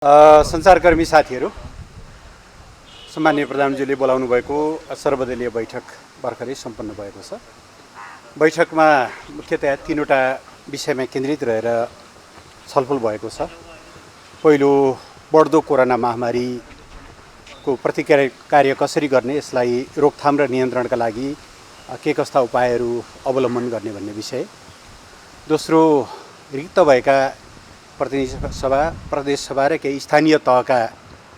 सञ्चारकर्मी साथीहरू, सम्माननीय प्रधानमन्त्रीले बोलाउनु भएको सर्वदलीय बैठक भर्खरै सम्पन्न भएको छ। बैठकमा मुख्यतया तीनवटा विषयमा केन्द्रित रहेर छलफल भएको छ। पहिलो, बढ्दो कोरोना महामारीको प्रतिकार कसरी गर्ने, यसलाई रोकथाम र नियन्त्रणका लागि के कस्ता उपायहरू अवलम्बन गर्ने भन्ने विषय। दोस्रो, रिक्त भएका प्रतिनिधि सभा, प्रदेश सभा र केही स्थानीय तहका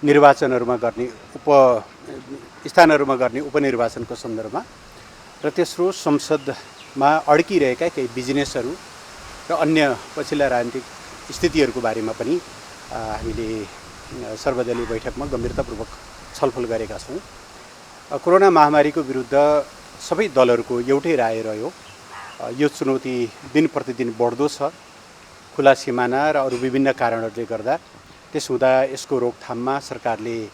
निर्वाचनहरूमा गर्ने स्थानहरूमा गर्ने उपनिर्वाचनको सन्दर्भमा। र तेस्रो, संसदमा अड्किरहेका केही बिजनेसहरू र अन्य पछिल्ला राजनीतिक स्थितिहरूको बारेमा पनि हामीले सर्वदलीय बैठकमा गम्भीरतापूर्वक छलफल गरेका छौँ। कोरोना महामारीको विरुद्ध सबै दलहरूको एउटै राय रह्यो। यो चुनौती दिन प्रतिदिन बढ्दो छ। खुला सिमाना र अरू विभिन्न कारणहरूले गर्दा त्यसो हुँदा यसको रोकथाममा सरकारले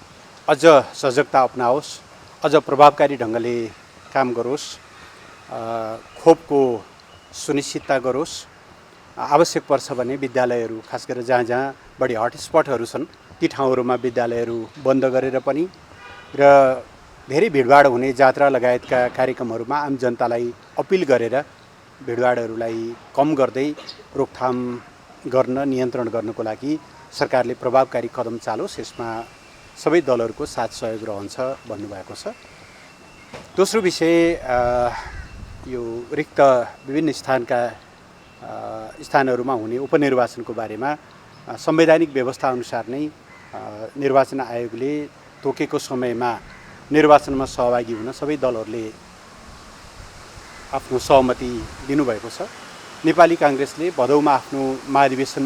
अझ सजगता अपनाओस्, अझ प्रभावकारी ढङ्गले काम गरोस्, खोपको सुनिश्चितता गरोस्। आवश्यक पर्छ भने विद्यालयहरू, खास गरेर जहाँ जहाँ बढी हटस्पटहरू छन् ती ठाउँहरूमा विद्यालयहरू बन्द गरेर पनि र धेरै भिडभाड हुने जात्रा लगायतका कार्यक्रमहरूमा आम जनतालाई अपिल गरेर भिडभाडहरूलाई कम गर्दै रोकथाम गर्न, नियन्त्रण गर्नको लागि सरकारले प्रभावकारी कदम चालोस्। यसमा सबै दलहरूको साथ सहयोग रहन्छ भन्नुभएको छ। दोस्रो विषय, यो रिक्त विभिन्न स्थानहरूमा हुने उपनिर्वाचनको बारेमा संवैधानिक व्यवस्था अनुसार नै निर्वाचन आयोगले तोकेको समयमा निर्वाचनमा सहभागी हुन सबै दलहरूले आफ्नो सहमति दिनुभएको छ। नेपाली काङ्ग्रेसले भदौमा आफ्नो महाधिवेशन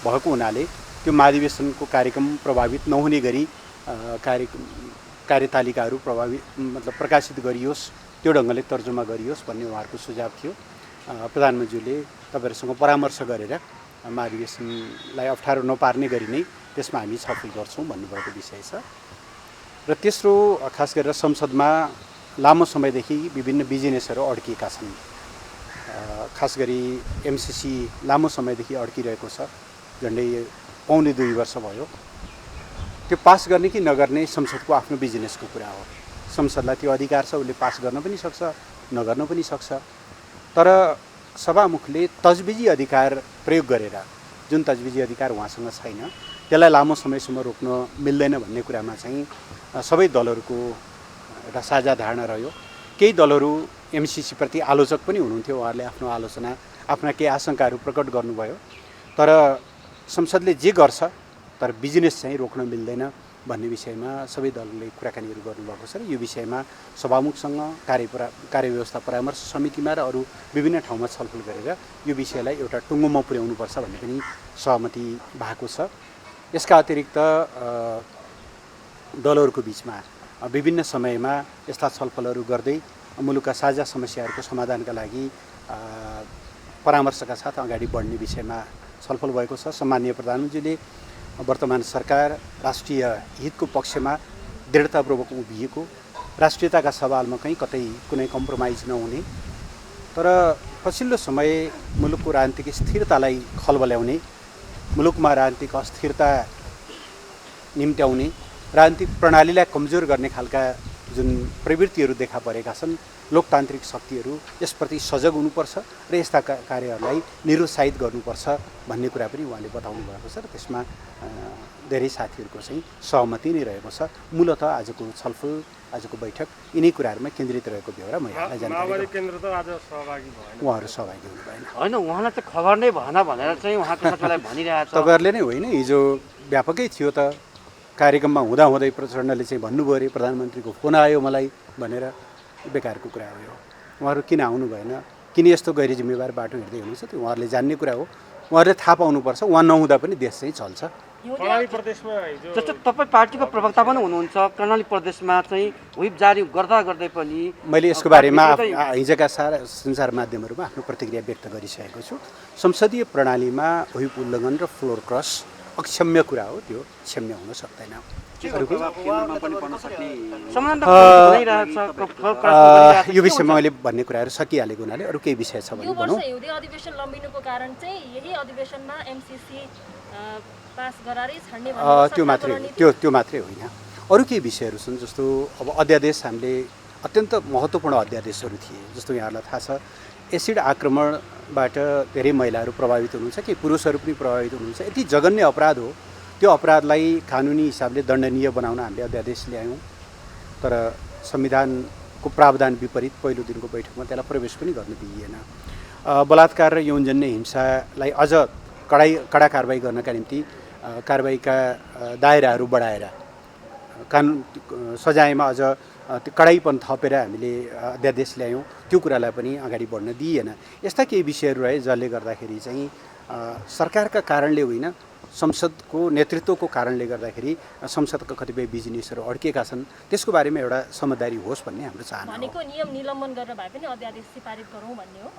भएको हुनाले त्यो महाधिवेशनको कार्यक्रम प्रभावित नहुने गरी कार्यतालिकाहरू प्रकाशित गरियोस्, त्यो ढङ्गले तर्जुमा गरियोस् भन्ने उहाँहरूको सुझाव थियो। प्रधानमन्त्रीले तपाईँहरूसँग परामर्श गरेर महाधिवेशनलाई अप्ठ्यारो नपार्ने गरी नै त्यसमा हामी छलफल गर्छौँ भन्नुभएको विषय छ। र तेस्रो, खास गरेर संसदमा लामो समयदेखि विभिन्न बिजनेसहरू अड्किएका छन्। खास गरी एमसिसी लामो समयदेखि अड्किरहेको छ, झन्डै पौने 2 वर्ष भयो। त्यो पास गर्ने कि नगर्ने संसदको आफ्नो बिजनेसको कुरा हो। संसदलाई त्यो अधिकार छ, उसले पास गर्न पनि सक्छ, नगर्न पनि सक्छ। तर सभामुखले तजविजी अधिकार प्रयोग गरेर, जुन तजविजी अधिकार उहाँसँग छैन, त्यसलाई लामो समयसम्म रोक्न मिल्दैन भन्ने कुरामा चाहिँ सबै दलहरूको एउटा साझा धारणा रह्यो। केही दलहरू एमसिसीप्रति आलोचक पनि हुनुहुन्थ्यो। उहाँहरूले आफ्नो आलोचना, आफ्ना केही आशंकाहरू प्रकट गर्नुभयो। तर संसदले जे गर्छ तर बिजनेस चाहिँ रोक्न मिल्दैन भन्ने विषयमा सबै दलले कुराकानीहरू गर्नुभएको छ। र यो विषयमा सभामुखसँग कार्यव्यवस्था परामर्श समितिमा र अरू विभिन्न ठाउँमा छलफल गरेर यो विषयलाई एउटा टुङ्गोमा पुर्याउनुपर्छ भन्ने पनि सहमति भएको छ। यसका अतिरिक्त दलहरूको बिचमा विभिन्न समयमा यस्ता छलफलहरू गर्दै मुलुकका साझा समस्याहरूको समाधानका लागि परामर्शका साथ अगाडि बढ्ने विषयमा छलफल भएको छ। सम्माननीय प्रधानमन्त्रीले वर्तमान सरकार राष्ट्रिय हितको पक्षमा दृढतापूर्वक उभिएको, राष्ट्रियताका सवालमा कतै कुनै कम्प्रोमाइज नहुने, तर पछिल्लो समय मुलुकको राजनीतिक स्थिरतालाई खलबल्याउने, मुलुकमा राजनीतिक अस्थिरता निम्त्याउने, राजनीतिक प्रणालीलाई कमजोर गर्ने खालका जुन प्रवृत्तिहरू देखा परेका छन्, लोकतान्त्रिक शक्तिहरू यसप्रति सजग हुनुपर्छ र यस्ता कार्यहरूलाई निरुत्साहित गर्नुपर्छ भन्ने कुरा पनि उहाँले बताउनु भएको छ। र त्यसमा धेरै साथीहरूको चाहिँ सहमति नै रहेको छ। मूलतः आजको छलफल, आजको बैठक यिनै कुराहरूमा केन्द्रित रहेको बेहोरा म यहाँलाई जानकारी गराउँछु। उहाँहरू सहभागी हुनु भएन। होइन, उहाँलाई चाहिँ खबर नै भएन भनेर चाहिँ उहाँको साथीलाई भनिरहेको छ। तपाईँहरूले नै होइन, हिजो व्यापकै थियो त, कार्यक्रममा हुँदाहुँदै प्रचण्डले चाहिँ भन्नुभयो अरे प्रधानमन्त्रीको फोन आयो मलाई भनेर। बेकारको कुरा हो यो। उहाँहरू किन आउनु भएन, किन यस्तो गैर जिम्मेवार बाटो हिँड्दै हुनुहुन्छ, त्यो उहाँहरूले जान्ने कुरा हो। उहाँहरूले थाहा पाउनुपर्छ। उहाँ नहुँदा पनि देश चाहिँ चल्छ। जस्तो तपाईँ पार्टीको प्रवक्ता पनि हुनुहुन्छ, कर्णाली प्रदेशमा चाहिँ व्हिप जारी गर्दै पनि मैले यसको बारेमा हिजोका सारा सञ्चार माध्यमहरूमा आफ्नो प्रतिक्रिया व्यक्त गरिसकेको छु। संसदीय प्रणालीमा व्हिप उल्लङ्घन र फ्लोर क्रस अक्षम्य कुरा हो, त्यो क्षम्य हुन सक्दैन। यो विषयमा मैले भन्ने कुराहरू सकिहालेको हुनाले अरू केही विषय छ भने भनौँ। यो वर्ष हिउँदे अधिवेशन लम्बिनुको कारण चाहिँ यही अधिवेशनमा एमसिसी पास गरारै छाड्ने त्यो मात्रै होइन, अरू केही विषयहरू छन्। जस्तो अब अध्यादेश हामीले अत्यन्त महत्त्वपूर्ण अध्यादेशहरू थिए। जस्तो यहाँहरूलाई थाहा छ, एसिड आक्रमणबाट धेरै महिलाहरू प्रभावित हुनुहुन्छ, केही पुरुषहरू पनि प्रभावित हुनुहुन्छ। यति जघन्य अपराध हो, त्यो अपराधलाई कानुनी हिसाबले दण्डनीय बनाउन हामीले अध्यादेश ल्यायौँ। तर संविधानको प्रावधान विपरीत पहिलो दिनको बैठकमा त्यसलाई प्रवेश पनि गर्न दिइएन। बलात्कार र यौनजन्य हिंसालाई अझ कडा कारबाही गर्नका निम्ति कारबाहीका दायराहरू बढाएर कानुन सजायमा अझ कडाइपन थपेर हामीले अध्यादेश ल्यायौँ। त्यो कुरालाई पनि अगाडि बढ्न दिइएन। यस्ता केही विषयहरू रहे जसले गर्दाखेरि चाहिँ सरकारका कारणले होइन, संसदको नेतृत्वको कारणले गर्दाखेरि संसदका कतिपय बिजनेसहरू अड्किएका छन्। त्यसको बारेमा एउटा समझदारी होस् भन्ने हाम्रो चाहना हो। भनेको नियम निलम्बन गर्न भए पनि अध्यादेश पारित गरौँ भन्ने हो।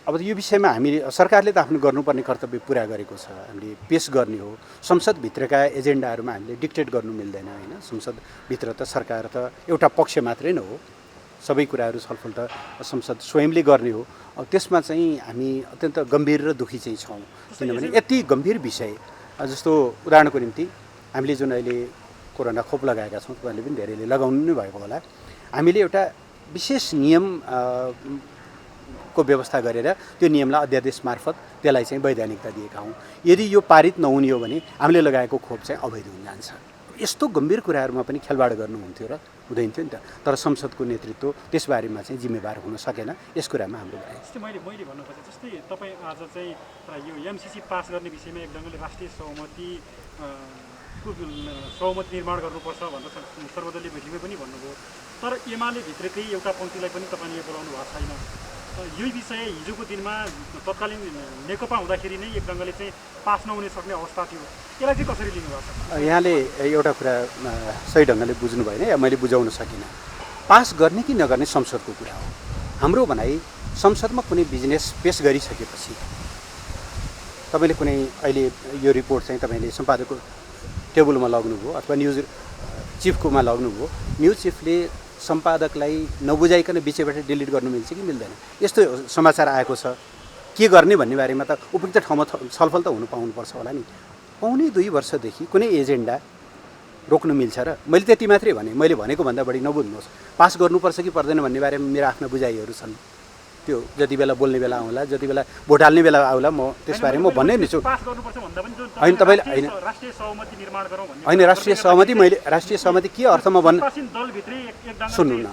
अब यो विषयमा हामी सरकारले त आफ्नो गर्नुपर्ने कर्तव्य पुरा गरेको छ, हामीले पेस गर्ने हो। संसदभित्रका एजेन्डाहरूमा हामीले डिक्टेट गर्नु मिल्दैन होइन। संसदभित्र त सरकार त एउटा पक्ष मात्रै न हो, सबै कुराहरू छलफल त संसद स्वयंले गर्ने हो। अब त्यसमा चाहिँ हामी अत्यन्त गम्भीर र दुखी चाहिँ छौँ, किनभने यति गम्भीर विषय। जस्तो उदाहरणको निम्ति हामीले जुन अहिले कोरोना खोप लगाएका छौँ, तपाईँहरूले पनि धेरैले लगाउनु नै भएको होला। हामीले एउटा विशेष नियम को व्यवस्था गरेर त्यो नियमलाई अध्यादेश मार्फत त्यसलाई चाहिँ वैधानिकता दिएका हौँ। यदि यो पारित नहुने हो भने हामीले लगाएको खोप चाहिँ अवैध हुन जान्छ। यस्तो गम्भीर कुराहरूमा पनि खेलवाड गर्नुहुन्थ्यो र हुँदैन थियो नि त। तर संसदको नेतृत्व त्यसबारेमा चाहिँ जिम्मेवार हुन सकेन। यस कुरामा हाम्रो भए जस्तै मैले भन्नु खोजेँ, जस्तै तपाईँ आज चाहिँ यो एमसिसी पास गर्ने विषयमा एक ढङ्गले राष्ट्रिय सहमति निर्माण गर्नुपर्छ भनेर सर्वदलीय बैठकमै पनि भन्नुभयो। तर एमाले भित्रकै एउटा पङ्क्तिलाई पनि तपाईँले बोलाउनु भएको छैन। यही विषय हिजोको दिनमा तत्कालीन नेकपा हुँदाखेरि नै एक ढङ्गले चाहिँ पास नहुने सक्ने अवस्था थियो। यसलाई चाहिँ कसरी लिनुभएको छ? यहाँले एउटा कुरा सही ढङ्गले बुझ्नु भएन या मैले बुझाउन सकिनँ। पास गर्ने कि नगर्ने संसदको कुरा हो। हाम्रो भनाइ संसदमा कुनै बिजनेस पेस गरिसकेपछि तपाईँले कुनै अहिले यो रिपोर्ट चाहिँ तपाईँले सम्पादकको टेबलमा लग्नुभयो अथवा न्युज चिफकोमा लग्नुभयो, न्युज चिफले सम्पादकलाई नबुझाइकन बिचैबाट डिलिट गर्नु मिल्छ कि मिल्दैन? यस्तो समाचार आएको छ, के गर्ने भन्ने बारेमा त उपयुक्त ठाउँमा छलफल त हुनु पाउनुपर्छ होला नि। पाउने 2 वर्षदेखि कुनै एजेन्डा रोक्नु मिल्छ र? मैले त्यति मात्रै भने, मैले भनेको भन्दा बढी नबुझ्नुहोस्। पास गर्नुपर्छ कि पर्दैन भन्ने बारेमा मेरो आफ्ना बुझाइहरू छन्। त्यो जति बेला बोल्ने बेला आउँला, जति बेला भोट हाल्ने बेला आउला, म त्यसबारे म भन्नै दिन्छु। होइन तपाईँले होइन होइन राष्ट्रिय सहमति, मैले राष्ट्रिय सहमति के अर्थमा भन्नु सुन्नु न,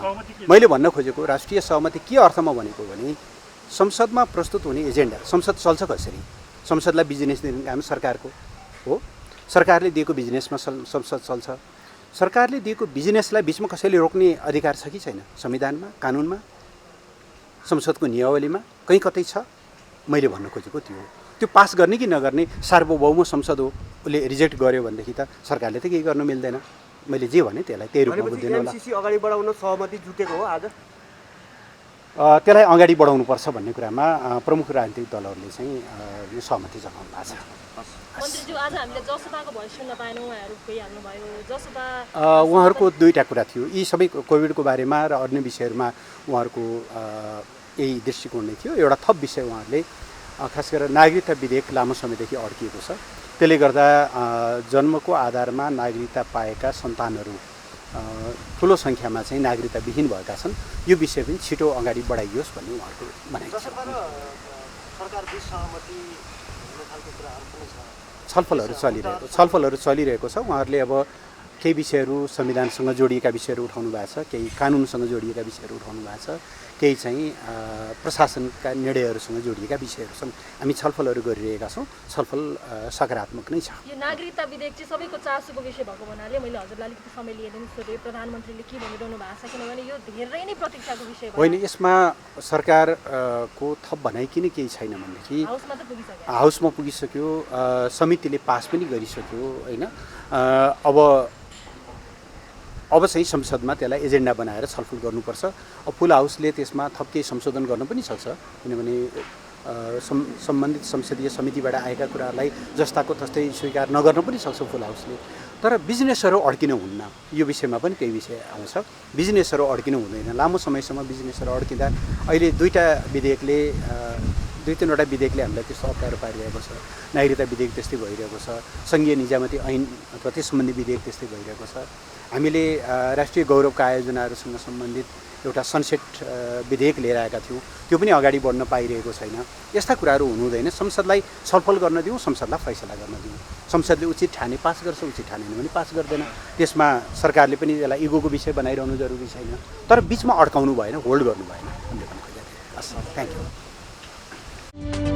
मैले भन्न खोजेको राष्ट्रिय सहमति के अर्थमा भनेको भने संसदमा प्रस्तुत हुने एजेन्डा, संसद चल्छ कसरी? संसदलाई बिजनेस दिने काम सरकारको हो। सरकारले दिएको बिजनेसमा संसद चल्छ। सरकारले दिएको बिजनेसलाई बिचमा कसैले रोक्ने अधिकार छ कि छैन? संविधानमा, कानुनमा, संसदको नियमावलीमा कहीँ कतै छ? मैले भन्न खोजेको त्यो हो। त्यो पास गर्ने कि नगर्ने सार्वभौम संसद हो। उसले रिजेक्ट गर्यो भनेदेखि त सरकारले त केही गर्नु मिल्दैन। मैले जे भने त्यसलाई त्यही रूपमा बुझ्दिनु होला। एमसिसी अगाडि बढाउन सहमति जुटेको हो आज? त्यसलाई अगाडि बढाउनुपर्छ भन्ने कुरामा प्रमुख राजनीतिक दलहरूले चाहिँ यो सहमति जनाउनु भएको छ। मन्त्रीज्यू, आज हामीले जसपाको भोइस सुन्न पाएनौँ, उहाँहरू गइहाल्नु भयो। जसपा उहाँहरूको 2टा कुरा थियो। यी सबै कोभिडको बारेमा र अन्य विषयहरूमा उहाँहरूको यही दृष्टिकोण नै थियो। एउटा थप विषय उहाँहरूले खास गरेर नागरिकता विधेयक लामो समयदेखि अड्किएको छ। त्यसले गर्दा जन्मको आधारमा नागरिकता पाएका सन्तानहरू ठुलो सङ्ख्यामा चाहिँ नागरिकताविहीन भएका छन्। यो विषय पनि छिटो अगाडि बढाइयोस् भन्ने उहाँहरूको भनाइ छ। छलफलहरू चलिरहेको छ। उहाँहरूले अब केही विषयहरू संविधानसँग जोडिएका विषयहरू उठाउनु भएको छ, केही कानुनसँग जोडिएका विषयहरू उठाउनु भएको छ, केही चाहिँ प्रशासनका निर्णयहरूसँग जोडिएका विषयहरू छन्। हामी छलफलहरू गरिरहेका छौँ। छलफल सकारात्मक नै छ। यो नागरिकता विधेयक चाहिँ सबैको चासोको विषय भएको हुनाले मैले हजुरलाई अलिकति समय लिएर पनि सोधेँ, प्रधानमन्त्रीले के भनिरहनु भएको छ, किनभने यो धेरै नै प्रतीक्षाको विषय हो। होइन, यसमा सरकारको थप भनाइ किन केही छैन भनेदेखि हाउसमा पुगिसक्यो, समितिले पास पनि गरिसक्यो होइन। अब चाहिँ संसदमा त्यसलाई एजेन्डा बनाएर छलफल गर्नुपर्छ। अब फुल हाउसले त्यसमा थप केही संशोधन गर्न पनि सक्छ, किनभने सम्बन्धित संसदीय समितिबाट आएका कुराहरूलाई जस्ताको तस्तै स्वीकार नगर्न पनि सक्छ फुल हाउसले। तर बिजनेसहरू अड्किन हुन्न। यो विषयमा पनि त्यही विषय आउँछ। बिजनेसहरू अड्किनु हुँदैन। लामो समयसम्म बिजनेसहरू अड्किँदा अहिले 2टा विधेयकले 2-3वटा विधेयकले हामीलाई त्यस्तो अप्ठ्यारो पारिरहेको छ। नागरिकता विधेयक त्यस्तै भइरहेको छ, सङ्घीय निजामती ऐन अथवा त्यस सम्बन्धी विधेयक त्यस्तै भइरहेको छ। हामीले राष्ट्रिय गौरवका आयोजनाहरूसँग सम्बन्धित एउटा सनसेट विधेयक लिएर आएका थियौँ, त्यो पनि अगाडि बढ्न पाइरहेको छैन। यस्ता कुराहरू हुनु हुँदैन। संसदलाई छलफल गर्न दिउँ, संसदलाई फैसला गर्न दिउँ। संसदले उचित ठाने पास गर्छ, उचित ठानेन भने पास गर्दैन। त्यसमा सरकारले पनि यसलाई इगोको विषय बनाइरहनु जरुरी छैन, तर बिचमा अड्काउनु भएन, होल्ड गर्नु भएन। हामीले भन्नु खोजेको। हस्, थ्याङ्क यू।